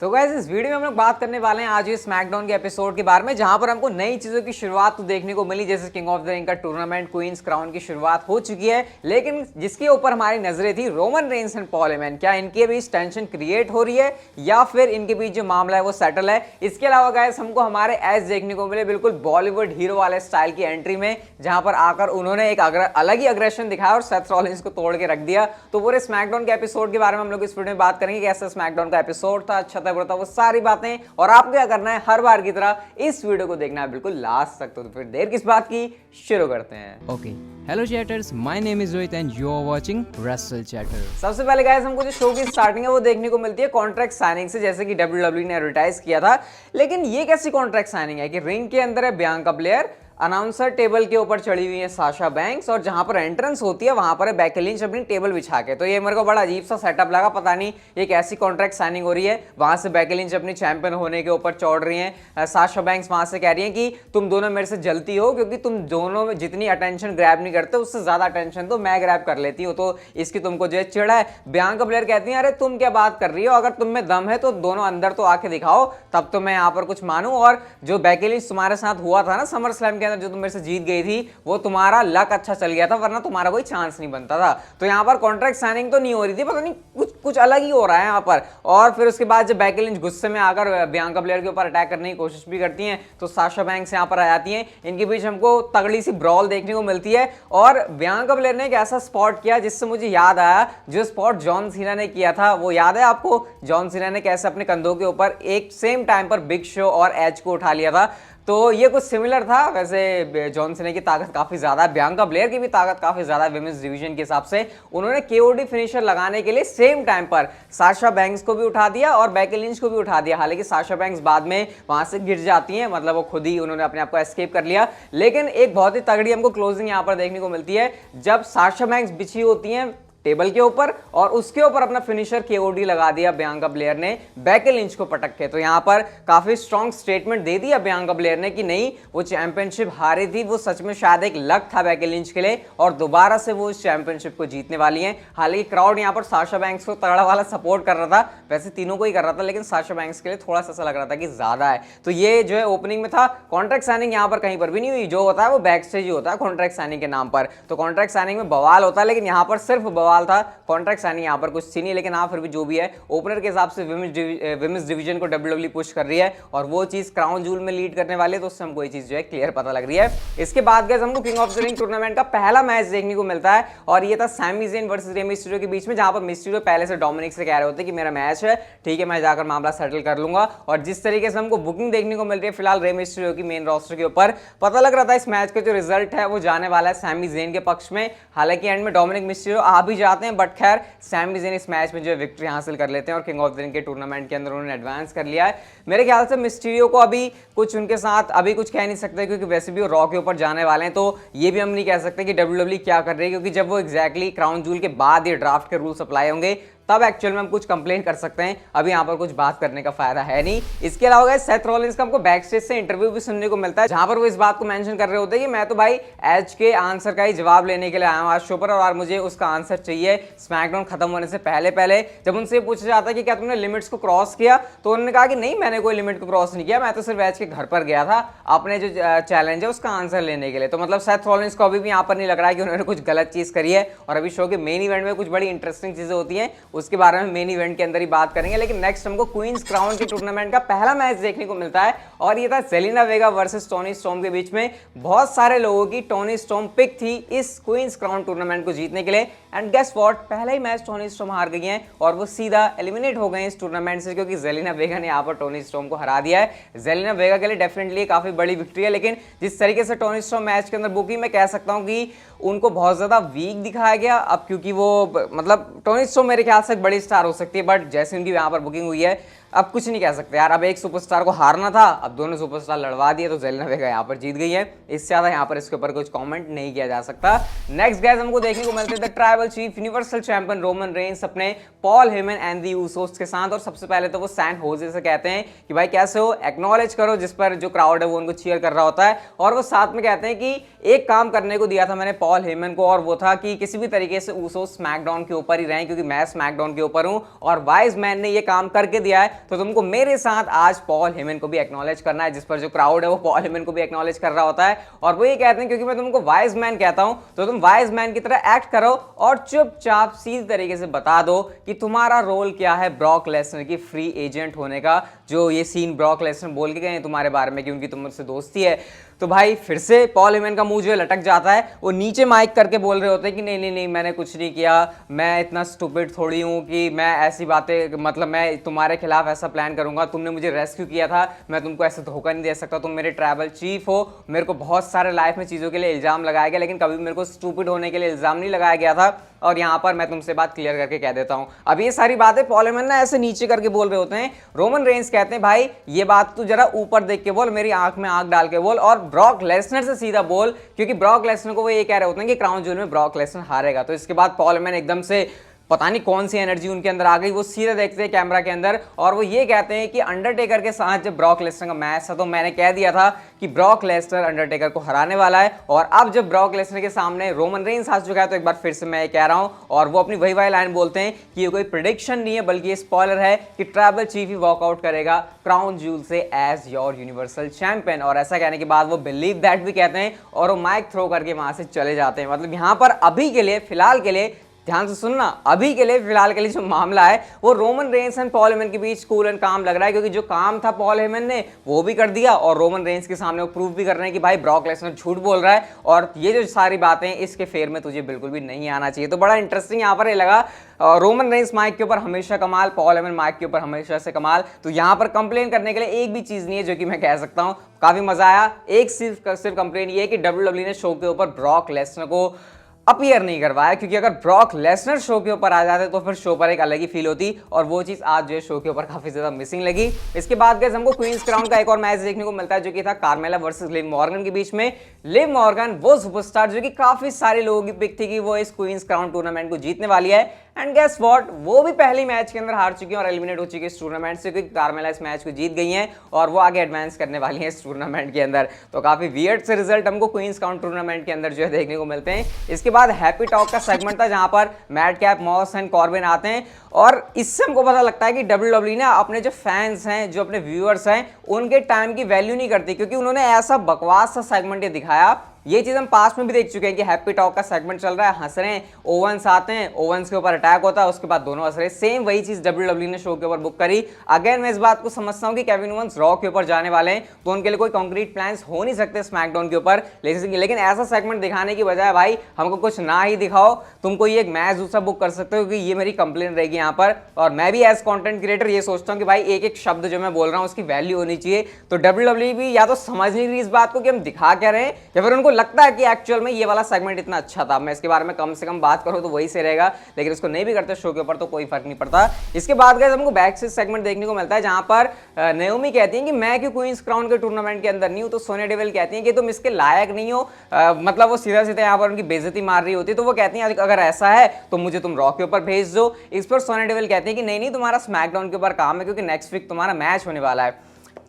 तो गाइस इस वीडियो में हम लोग बात करने वाले हैं आज ये स्मैकडाउन के एपिसोड के बारे में, जहां पर हमको नई चीजों की शुरुआत तो देखने को मिली, जैसे किंग ऑफ द रिंग का टूर्नामेंट क्वींस क्राउन की शुरुआत हो चुकी है, लेकिन जिसके ऊपर हमारी नजरें थी Roman Reigns and Paul Heyman. क्या इनके बीच टेंशन क्रिएट हो रही है या फिर इनके बीच जो मामला है वो सेटल है? इसके अलावा गाइस हमको हमारे एज देखने को मिले बिल्कुल बॉलीवुड हीरो वाले स्टाइल की एंट्री में, जहां पर आकर उन्होंने एक अलग ही अग्रेशन दिखाया और सेथ रॉलिंस को तोड़ के रख दिया। तो पूरे स्मैकडाउन के एपिसोड के बारे में हम लोग इस वीडियो में बात करेंगे, कैसा स्मैकडाउन का एपिसोड था, अच्छा था बुरा था, वो सारी बातें। और आपको क्या करना है, हर बार की तरह इस वीडियो को देखना है बिल्कुल लास्ट तक। तो फिर देर किस बात की, शुरू करते हैं। Okay. Hello chatters, my name is Rohit and you are watching Wrestle Chatter. सबसे पहले गाइस हमको जो शो की स्टार्टिंग है वो देखने को मिलती है कॉन्ट्रैक्ट साइनिंग से, जैसे कि WWE ने एडवर्टाइज किया था। लेकिन ये कैसी कॉन्ट्रैक्ट साइनिंग है कि रिंग के अंदर है बियांका ब्लेयर, अनाउंसर टेबल के ऊपर चढ़ी हुई है साशा बैंक्स, और जहां पर एंट्रेंस होती है वहां पर है बेकी लिंच अपनी टेबल बिछा के। तो ये मेरे को बड़ा अजीब सा सेटअप लगा, पता नहीं ये कैसी कॉन्ट्रैक्ट साइनिंग हो रही है। वहां से बेकी लिंच अपनी चैंपियन होने के ऊपर चढ़ रही हैं, साशा बैंक्स वहां से कह रही हैं कि तुम दोनों मेरे से जलती हो क्योंकि तुम दोनों में जितनी अटेंशन ग्रैब नहीं करते उससे ज्यादा अटेंशन तो मैं ग्रैब कर लेती हूँ, तो इसकी तुमको जो चिड़ा है। बियांका ब्लेयर कहती है अरे तुम क्या बात कर रही हो, अगर तुम में दम है तो दोनों अंदर तो आके दिखाओ, तब तो मैं यहाँ पर कुछ मानूं। और जो बेकी लिंच तुम्हारे साथ हुआ था ना समर स्लैम के अंदर, जो तुम मेरे से जीत गई थी, वो तुम्हारा लक अच्छा चल गया था, वरना तुम्हारा कोई चांस नहीं बनता था। तो यहाँ पर कॉन्ट्रैक्ट साइनिंग तो नहीं हो रही थी, पता नहीं कुछ अलग ही हो रहा है यहाँ पर। और फिर उसके बाद जब बेकी लिंच गुस्से में आकर बियांका ब्लेयर के ऊपर अटैक करने की कोशिश भी करती हैं, तो साशा बैंक्स यहाँ पर आ जाती हैं। इनके बीच हमको तगड़ी सी ब्रॉल देखने को मिलती है, और बियांका ब्लेयर ने एक ऐसा स्पॉट किया जिससे मुझे याद आया जो स्पॉट जॉन सीना ने किया था। वो याद है आपको, जॉन सीना ने कैसे अपने कंधों के ऊपर एक सेम टाइम पर बिग शो और एज को उठा लिया था। तो ये कुछ सिमिलर था। वैसे जॉन सीना की ताकत काफी ज्यादा है, बियांका ब्लेयर की भी ताकत काफी ज्यादा है विमेंस डिवीजन के हिसाब से। उन्होंने केओडी फिनिशर लगाने के लिए सेम टाइम पर साशा बैंक्स को भी उठा दिया और बेकी लिंच को भी उठा दिया। हालांकि साशा बैंक्स बाद में वहां से गिर जाती हैं, मतलब वो खुद ही उन्होंने अपने आप को एस्केप कर लिया। लेकिन एक बहुत ही तगड़ी हमको क्लोजिंग यहाँ पर देखने को मिलती है, जब साशा बैंक्स बिछी होती हैं टेबल के ऊपर और उसके ऊपर अपना फिनिशर केओडी लगा दिया बियांका ब्लेयर ने बेकी लिंच को पटक के। तो यहाँ पर काफी स्ट्रॉन्ग स्टेटमेंट दे दिया बियांका ब्लेयर ने कि नहीं, वो चैंपियनशिप हारी थी, वो सच में शायद एक लक था बेकी लिंच के लिए और दोबारा से वो इस चैंपियनशिप को जीतने वाली हैं। हालांकि क्राउड यहाँ पर साशा बैंक्स को तगड़ा वाला सपोर्ट कर रहा था, वैसे तीनों को ही कर रहा था, लेकिन साशा बैंक्स के लिए थोड़ा सा लग रहा था कि ज्यादा है। तो ये जो है ओपनिंग में था। कॉन्ट्रैक्ट साइनिंग यहाँ पर कहीं पर भी नहीं हुई, जो होता है वो बैक स्टेज ही होता है कॉन्ट्रैक्ट साइनिंग के नाम पर। तो कॉन्ट्रैक्ट साइनिंग में बवाल होता है, लेकिन यहाँ पर सिर्फ बवाल था, कॉन्ट्रैक्ट साइनिंग यहाँ पर कुछ थी नहीं। लेकिन हाँ फिर भी जो भी है, ओपनर के हिसाब से विमेंस डिवीजन को WWE पुश कर रही है और वो चीज क्राउन जूल में लीड करने वाले, तो उससे हमको ये चीज जो है क्लियर पता लग रही है। इसके बाद गाइस हमको king of the ring tournament का पहला मैच देखने को मिलता है, और ये था Sami Zayn versus Rey Mysterio के बीच में, जहां पर मिस्टीरियो पहले से डोमिनिक से कह रहे होते कि मेरा मैच है, ठीक है मैं जाकर मामला सेटल कर लूंगा। और जिस तरीके से हमको बुकिंग देखने को मिल रही है फिलहाल रे मिस्टीरियो की मेन रोस्टर के ऊपर, पता लग रहा था इस मैच का जो रिजल्ट है वो जाने वाला है सैमी ज़ेन के पक्ष में। हालांकि एंड में डोमिनिक मिस्टीरियो आ भी जाते हैं, बट खैर सैमी ज़ेन इस मैच में जो है विक्ट्री हासिल कर लेते हैं और किंग ऑफ द रिंग के टूर्नामेंट के अंदर उन्होंने एडवांस कर लिया है। मेरे ख्याल से मिस्टीरियो को अभी कुछ उनके साथ अभी कुछ कह नहीं सकते, क्योंकि वैसे भी वो रॉ के ऊपर जाने वाले हैं, तो ये भी हम नहीं कह सकते कि WWE क्या कर रही है, क्योंकि जब वो एग्जैक्टली क्राउन जूल के बाद ये ड्राफ्ट के रूल्स अप्लाई होंगे तब एक्चुअल में हम कुछ कंप्लेन कर सकते हैं। अभी यहाँ पर कुछ बात करने का फायदा है नहीं। इसके अलावा गाइस सेथ रॉलिंस का हमको बैक स्टेज से इंटरव्यू भी सुनने को मिलता है, जहां पर वो इस बात को मेंशन कर रहे होते हैं कि मैं तो भाई एज के आंसर का ही जवाब लेने के लिए आया हूं आज शो पर, और मुझे उसका आंसर चाहिए स्मैकडाउन खत्म होने से पहले पहले। जब उनसे पूछा जाता है कि क्या तुमने लिमिट्स को क्रॉस किया, तो उन्होंने कहा कि नहीं मैंने कोई लिमिट को क्रॉस नहीं किया, मैं तो सिर्फ एज के घर पर गया था अपने जो चैलेंज है उसका आंसर लेने के लिए। तो मतलब सेथ रॉलिंस को अभी भी यहाँ पर नहीं लग रहा है कि उन्होंने कुछ गलत चीज करी है। और अभी शो के मेन इवेंट में कुछ बड़ी इंटरेस्टिंग चीजें होती हैं, उसके बारे में मेन इवेंट के अंदर ही बात करेंगे। लेकिन नेक्स्ट हमको क्वींस क्राउन के टूर्नामेंट का पहला मैच देखने को मिलता है, और ये था जेलिना वेगा वर्सेस टोनी स्टॉर्म के बीच में। बहुत सारे लोगों की टोनी स्टॉर्म पिक थी इस क्वींस क्राउन टूर्नामेंट को जीतने के लिए, एंड गेस व्हाट, पहला ही मैच टोनी स्टॉर्म हार गई हैं और वो सीधा एलिमिनेट हो गए इस टूर्नामेंट से, क्योंकि जेलिना वेगा ने यहाँ पर टोनी स्टॉर्म को हरा दिया है। जेलिना वेगा के लिए डेफिनेटली काफी बड़ी विक्ट्री है, लेकिन जिस तरीके से टोनी स्टॉर्म मैच के अंदर बुकी, मैं कह सकता हूँ कि उनको बहुत ज्यादा वीक दिखाया गया। अब क्योंकि वो मतलब टोनी स्टॉर्म मेरे ख्याल से एक बड़ी स्टार हो सकती है, बट जैसे उनकी यहाँ पर बुकिंग हुई है अब कुछ नहीं कह सकते यार। अब एक सुपरस्टार को हारना था, अब दोनों सुपरस्टार लड़वा दिए, तो जेलिना वेगा यहाँ पर जीत गई है। इससे ज्यादा यहाँ पर इसके ऊपर कुछ कमेंट नहीं किया जा सकता। नेक्स्ट गाइस हमको देखने को मिलते हैं the tribal chief universal champion Roman Reigns अपने Paul Heyman and the Usos के साथ। और सबसे पहले तो वो सैन होजे से कहते हैं कि भाई कैसे हो, एक्नॉलेज करो, जिस पर जो क्राउड है वो उनको चीयर कर रहा होता है। और वो साथ में कहते हैं कि एक काम करने को दिया था मैंने पॉल हेमन को, और वो था कि किसी भी तरीके से ऊसोस स्मैकडाउन के ऊपर ही रहें, क्योंकि मैं स्मैकडाउन के ऊपर हूं और वाइज मैन ने ये काम करके दिया है। तो तुमको मेरे साथ आज पॉल हेमन को भी एक्नॉलेज करना है, जिस पर जो क्राउड है वो पॉल हेमन को भी एक्नॉलेज कर रहा होता है। और वो ये कहते हैं क्योंकि मैं तुमको वाइज मैन कहता हूं तो तुम वाइज मैन की तरह एक्ट करो और चुपचाप सीधे तरीके से बता दो कि तुम्हारा रोल क्या है ब्रॉक लेसनर की फ्री एजेंट होने का। जो ये सीन ब्रॉक लेसनर बोल के गए हैं तुम्हारे बारे में कि उनकी तुमसे दोस्ती है, तो भाई फिर से पॉल हेमन का मुंह जो है लटक जाता है। वो नीचे माइक करके बोल रहे होते हैं कि नहीं नहीं नहीं मैंने कुछ नहीं किया, मैं इतना स्टूपिड थोड़ी हूँ कि मैं ऐसी बातें, मतलब मैं तुम्हारे खिलाफ ऐसा प्लान करूंगा, तुमने मुझे रेस्क्यू किया था, मैं तुमको ऐसे धोखा नहीं दे सकता, तुम मेरे ट्रैवल चीफ हो, मेरे को बहुत सारे लाइफ में चीज़ों के लिए इल्ज़ाम लगाया गया लेकिन कभी मेरे को स्टूपिड होने के लिए इल्ज़ाम नहीं लगाया गया था। और यहाँ पर मैं तुमसे बात क्लियर करके कह देता हूँ। अब ये सारी बातें पॉल हेमन ना ऐसे नीचे करके बोल रहे होते हैं। रोमन रेंस कहते हैं भाई ये बात तू जरा ऊपर देख के बोल, मेरी आंख में आंख डाल के बोल और ब्रॉक लेसनर से सीधा बोल, क्योंकि ब्रॉक लेसनर को वो ये कह रहे होते हैं कि क्राउन ज्वेल में ब्रॉक लेसनर हारेगा। तो इसके बाद पॉल हेमन एकदम से पता नहीं कौन सी एनर्जी उनके अंदर आ गई, वो सीधे देखते हैं कैमरा के अंदर और वो ये कहते हैं कि अंडरटेकर के साथ जब ब्रॉक लेसनर का मैच था तो मैंने कह दिया था कि ब्रॉक लेसनर अंडरटेकर को हराने वाला है। और अब जब ब्रॉक लेसनर के सामने रोमन रेंस आ चुका है तो एक बार फिर से मैं ये कह रहा हूं और वो अपनी वही लाइन बोलते हैं कि ये कोई प्रेडिक्शन नहीं है बल्कि ये स्पॉइलर है कि ट्राइबल चीफ ही वॉकआउट करेगा क्राउन ज्यूल से एज योर यूनिवर्सल चैंपियन। और ऐसा कहने के बाद वो बिलीव दैट भी कहते हैं और वो माइक थ्रो करके वहां से चले जाते हैं। मतलब यहाँ पर अभी के लिए, फिलहाल के लिए, ध्यान से सुनना, अभी के लिए फिलहाल के लिए जो मामला है वो Roman Reigns and Paul Heyman के बीच कूल एंड काम लग रहा है, क्योंकि जो काम था पॉल हेमन ने वो भी कर दिया और रोमन रेंस के सामने वो प्रूव भी कर रहे हैं कि भाई ब्रॉक लेसनर झूठ बोल रहा है और ये जो सारी बातें इसके फेर में तुझे बिल्कुल भी नहीं आना चाहिए। तो बड़ा इंटरेस्टिंग यहाँ पर ये लगा। रोमन रेंस माइक के ऊपर हमेशा कमाल, पॉल हेमन माइक के ऊपर हमेशा से कमाल। तो यहाँ पर कंप्लेन करने के लिए एक भी चीज नहीं है जो कि मैं कह सकता हूँ। काफी मजा आया। एक सिर्फ कंप्लेन ये है कि WWE ने शो के ऊपर ब्रॉक लेसनर को अपीयर नहीं करवाया, क्योंकि अगर ब्रॉक लेसनर शो के ऊपर आ जाते तो फिर शो पर एक अलग ही फील होती और वो चीज आज जो है शो के ऊपर काफी ज्यादा मिसिंग लगी। इसके बाद गाइस हमको क्वींस क्राउन का एक और मैच देखने को मिलता है जो कि था कार्मेला वर्सेस लिव मॉर्गन के बीच में। लिव मॉर्गन वो सुपरस्टार जो कि काफी सारे लोगों की पिक थी कि वो इस क्वींस क्राउन टूर्नामेंट को जीतने वाली है, एंड गेस व्हाट, वो भी पहली मैच के अंदर हार चुकी है और एलिमिनेट हो चुकी है इस टूर्नामेंट से, क्योंकि कार्मेला इस मैच को जीत गई हैं और वो आगे एडवांस करने वाली हैं इस टूर्नामेंट के अंदर। तो काफी वियर्ड से रिजल्ट हमको क्वींस क्राउन टूर्नामेंट के अंदर जो है देखने को मिलते हैं। इसके बाद हैप्पी टॉक का सेगमेंट था जहां पर मैडकैप, मॉस एंड कॉर्बिन आते हैं और इससे हमको पता लगता है कि WWE ना अपने जो फैंस हैं, जो अपने व्यूअर्स हैं, उनके टाइम की वैल्यू नहीं करती, क्योंकि उन्होंने ऐसा बकवास सा सेगमेंट ये दिखाया। ये चीज हम पास में भी देख चुके हैं कि हैप्पी टॉक का सेगमेंट चल रहा है, हंस रहे हैं, ओवंस आते हैं, ओवंस के ऊपर अटैक होता है, उसके बाद दोनों हंस रहे हैं। सेम वही चीज WWE ने शो के ऊपर बुक करी। अगेन मैं इस बात को समझता हूं कि केविन ओवंस रॉ के ऊपर जाने वाले हैं तो उनके लिए कोई कंक्रीट प्लान्स हो नहीं सकते स्मैकडाउन के ऊपर, लेकिन ऐसा सेगमेंट दिखाने की बजाय भाई हमको कुछ ना ही दिखाओ, तुम कोई एक मैच दूसरा बुक कर सकते हो, क्योंकि ये मेरी कंप्लेन रहेगी यहाँ पर। और मैं भी एज कंटेंट क्रिएटर ये सोचता हूँ कि भाई एक एक शब्द जो मैं बोल रहा हूँ उसकी वैल्यू होनी चाहिए। तो WWE भी या तो समझ नहीं रही इस बात को कि हम दिखा क्या रहे हैं, या फिर उनको लगता है कि एक्चुअल में ये वाला सेगमेंट इतना अच्छा था, मैं इसके बारे में कम से कम बात करूं तो वही से रहेगा, लेकिन इसको नहीं भी करते शो के ऊपर तो कोई फर्क नहीं पड़ता। इसके बाद गाइस हमको बैक स्टेज सेगमेंट देखने को मिलता है जहां पर नेओमी कहती हैं कि मैं क्यों क्वींस क्राउन के टूर्नामेंट के अंदर नहीं हूं, तो सोनिया डेविल कहती हैं कि तुम इसके लायक नहीं हो। मतलब वो सीधा सीधा यहाँ पर उनकी बेइज्जती मार रही होती है, तो वो कहती हैं अगर ऐसा है तो मुझे तुम रॉ के ऊपर भेज दो। इस पर सोनिया डेविल कहती हैं कि नहीं नहीं, तुम्हारा स्मैकडाउन के ऊपर काम है, क्योंकि नेक्स्ट वीक तुम्हारा मैच होने वाला है।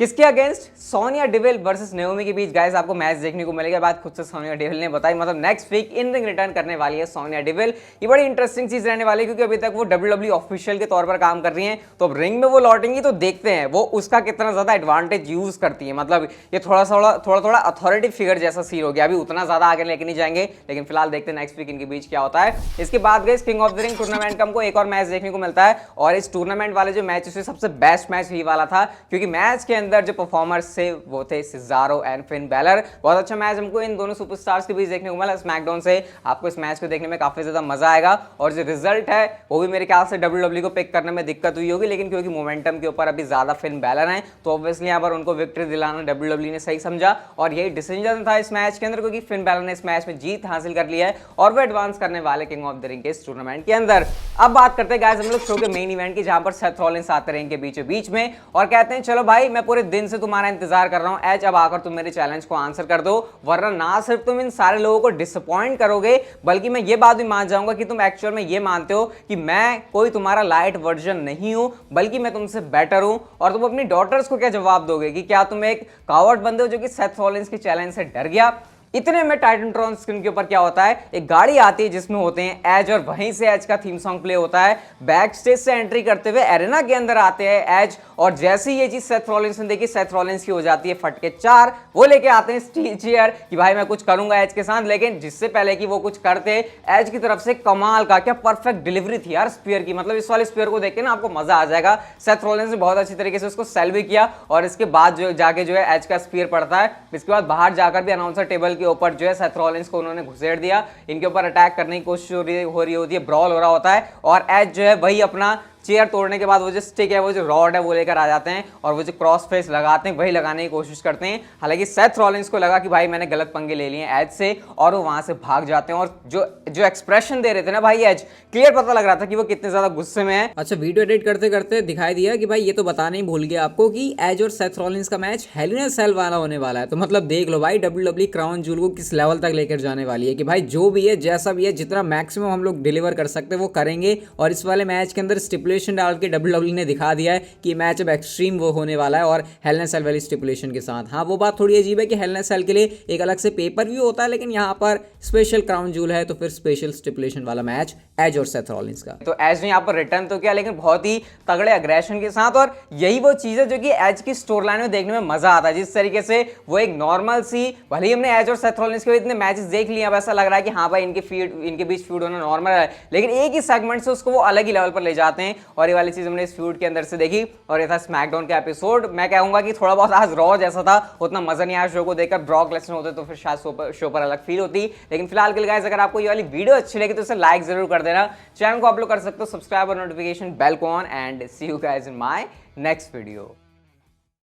किसके against? Sonia devil versus Naomi के बीच गाइस आपको मैच देखने को मिलेगा। बात खुद से सोनिया डेविल ने बताई, मतलब next week in ring return करने वाली है सोनिया डेविल। ये बड़ी इंटरेस्टिंग चीज रहने वाली है, क्योंकि अभी तक वो WWE ऑफिशियल के तौर पर काम कर रही हैं, तो अब रिंग में वो लौटेंगी तो देखते हैं वो उसका कितना ज्यादा एडवांटेज यूज करती है। मतलब ये थोड़ा अथॉरिटी फिगर जैसा सीन हो गया, अभी उतना ज्यादा आगे लेके नहीं जाएंगे, लेकिन फिलहाल देखते हैं नेक्स्ट वीक इनके बीच क्या होता है। इसके बाद guys king of the ring tournament का हमको एक और मैच देखने को मिलता है, और इस टूर्नामेंट वाले जो मैच उसमें सबसे बेस्ट मैच यही वाला था, क्योंकि मैच के अंदर जो परफॉर्मर्स से वो थे सिजारो एंड फिन बैलर। बहुत अच्छा मैच हमको इन दोनों सुपरस्टार्स के बीच देखने को मिला स्मैकडाउन से। आपको इस मैच को देखने में काफी ज्यादा मजा आएगा, और जो रिजल्ट है वो भी मेरे ख्याल से WWE को पिक करने में दिक्कत हुई होगी, लेकिन क्योंकि मोमेंटम के ऊपर अभी ज्यादा फिन बैलर हैं तो ऑब्वियसली यहाँ पर उनको विक्ट्री दिलाना WWE ने सही समझा, और यही डिसीजन था इस मैच के अंदर, क्योंकि फिन बैलर ने इस मैच में जीत हासिल कर लिया है और वो एडवांस करने वाले किंग ऑफ द रिंग के इस टूर्नामेंट के अंदर। अब बात करते हैं गाइस हम लोग शो के मेन इवेंट की, जहां पर सेथ रॉलिंस आते हैं इनके बीचों बीच में और कहते हैं चलो भाई मैं पूरे दिन से तुम्हारा इंतजार कर रहा हूं, एज अब आकर तुम मेरे चैलेंज को आंसर कर दो, वरना ना सिर्फ तुम इन सारे लोगों को डिसअपॉइंट करोगे, बल्कि मैं ये बात भी मान जाऊंगा कि तुम एक्चुअल में ये मानते हो कि मैं कोई तुम्हारा लाइट वर्जन नहीं हूं, बल्कि मैं तुमसे बेटर हूं। और तुम अपनी डॉटर्स को क्या जवाब दोगे कि क्या तुम एक कावर्ड बंदे हो जो कि सेथ रॉलिंस के चैलेंज से डर गया? इतने में टाइटनट्रॉन स्क्रीन के ऊपर क्या होता है, एक गाड़ी आती है जिसमें होते हैं एज और वहीं से एज का थीम सॉन्ग प्ले होता है। बैक स्टेज से एंट्री करते हुए एरेना के अंदर आते हैं एज और जैसे ही ये चीज सेथ रॉलिंस ने देखी, सेथ रॉलिंस की हो जाती है फटके 4। वो लेके आते हैं स्टील चेयर कि भाई मैं कुछ करूंगा एज के साथ, लेकिन जिससे पहले कि वो कुछ करते एज की तरफ से कमाल का क्या परफेक्ट डिलीवरी थी यार स्पीयर की। मतलब इस वाले स्पीयर को देख के ना आपको मजा आ जाएगा। सेथ रॉलिंस ने बहुत अच्छी तरीके से उसको सेल भी किया और इसके बाद जो जाके जो है एज का स्पीयर पड़ता है। इसके बाद बाहर जाकर भी अनाउंसर टेबल के ऊपर जो है सेथ रॉलिंस को उन्होंने घुसेड़ दिया। इनके ऊपर अटैक करने की कोशिश हो रही होती है, ब्रॉल हो रहा होता है और एज जो है वही अपना चेयर तोड़ने के बाद वो जो स्टिक है, वो जो रॉड है वो लेकर आ जाते हैं और वो जो क्रॉस फेस लगाते हैं वही लगाने की कोशिश करते हैं। हालांकि सेथ रॉलिंस को लगा कि भाई मैंने गलत पंगे ले लिए एज से और वो वहां से भाग जाते हैं। और जो एक्सप्रेशन दे रहे थे ना भाई एज, क्लियर पता लग रहा था कि वो कितने ज्यादा गुस्से में है। अच्छा, वीडियो एडिट करते करते दिखाई दिया कि भाई ये तो बताना ही भूल गया आपको कि एज और सेथ रॉलिंस का मैच हेल इन अ सेल वाला होने वाला है। तो मतलब देख लो भाई WWE क्राउन जूल को किस लेवल तक लेकर जाने वाली है कि भाई जो भी है जैसा भी है जितना मैक्सिमम हम लोग डिलीवर कर सकते हैं वो करेंगे। और इस वाले मैच के अंदर स्टिपुलेशन डाल के WWE ने दिखा दिया है कि मैच अब एक्सट्रीम वो होने वाला है और हेल इन अ सेल वाली स्टिपुलेशन के साथ। हाँ, वो बात थोड़ी अजीब है कि हेल इन अ सेल के लिए एक अलग से पेपर व्यू होता है, लेकिन यहाँ पर स्पेशल क्राउन जूल है तो फिर स्पेशल स्टिपुलेशन वाला मैच एज और सेथ रॉलिंस का। तो एज ने यहाँ पर रिटर्न तो किया लेकिन बहुत ही तगड़े अग्रेशन के साथ। और यही वो चीज है जो कि एज की स्टोरी लाइन में देखने में मजा आता है। जिस तरीके से वो एक नॉर्मल सी, भले ही हमने एज और सेथ रॉलिंस के इतने मैचेस देख लिए, अब ऐसा लग रहा है कि हाँ भाई इनके बीच फ्यूड होना नॉर्मल है, लेकिन एक ही सेगमेंट से उसको वो अलग ही लेवल पर ले जाते हैं। और ये वाली चीज हमने इस फ्यूड के अंदर से देखी और ये था स्मैकडाउन का एपिसोड। मैं कहूंगा कि थोड़ा बहुत आज रॉ जैसा था, उतना मजा नहीं आया शो को देखकर। ब्रॉक लेसनर होते तो फिर शायद शो पर अलग फील होती। लेकिन फिलहाल के लिए गाइस, अगर आपको ये वाली वीडियो अच्छी लगी तो इसे लाइक जरूर कर देना। चैनल को आप लोग कर सकते हो सब्सक्राइब और नोटिफिकेशन बेल को on, and see you guys in my next video.